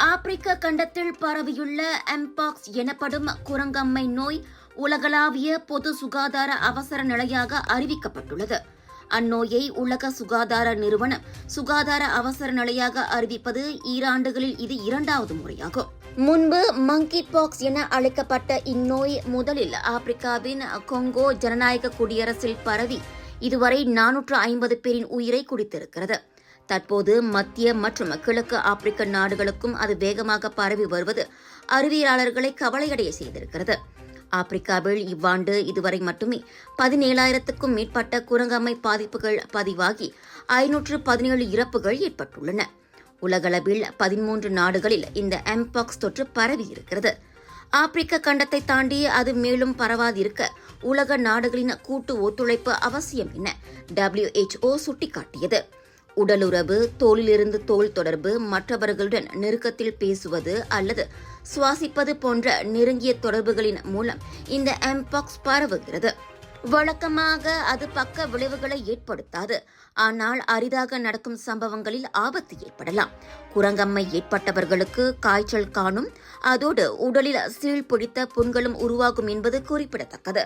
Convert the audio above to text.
ஆப்பிரிக்க கண்டத்தில் பரவியுள்ள எம்பாக்ஸ் எனப்படும் குரங்கம்மை நோய் உலகளாவிய பொது சுகாதார அவசர நிலையாக அறிவிக்கப்பட்டுள்ளது. அந்நோயை உலக சுகாதார நிறுவனம் சுகாதார அவசர நிலையாக அறிவிப்பது ஈராண்டுகளில் இது இரண்டாவது முறையாகும். முன்பு மங்கி பாக்ஸ் என அழைக்கப்பட்ட இந்நோய் முதலில் ஆப்பிரிக்காவின் கொங்கோ ஜனநாயக குடியரசில் பரவி இதுவரை 450 பேரின் உயிரை குடித்திருக்கிறது. தற்போது மத்திய மற்றும் கிழக்கு ஆப்பிரிக்க நாடுகளுக்கும் அது வேகமாக பரவி வருவது அறிவியலாளர்களை கவலையடைய செய்திருக்கிறது. ஆப்பிரிக்காவில் இவ்வாண்டு இதுவரை மட்டுமே 17,000க்கும் மேற்பட்ட குரங்கம்மை பாதிப்புகள் பதிவாகி 517 இறப்புகள் ஏற்பட்டுள்ளன. உலகளவில் 13 நாடுகளில் இந்த எம்பாக்ஸ் தொற்று பரவி இருக்கிறது. ஆப்பிரிக்க கண்டத்தை தாண்டி அது மேலும் பரவாதிருக்க உலக நாடுகளின் கூட்டு ஒத்துழைப்பு அவசியம் என WHO சுட்டிக்காட்டியது. உடலுறவு, தோலிலிருந்து தோல் தொடர்பு, மற்றவர்களுடன் நெருக்கத்தில் பேசுவது அல்லது சுவாசிப்பது போன்ற நெருங்கிய தொடர்புகளின் மூலம் இந்த எம்பாக்ஸ் பரவுகிறது. வழக்கமாக அது பக்க விளைவுகளை ஏற்படுத்தாது. ஆனால் அரிதாக நடக்கும் சம்பவங்களில் ஆபத்து ஏற்படலாம். குரங்கம்மை ஏற்பட்டவர்களுக்கு காய்ச்சல் காணும், அதோடு உடலில் சீழ் பிடித்த புண்களும் உருவாகும் என்பது குறிப்பிடத்தக்கது.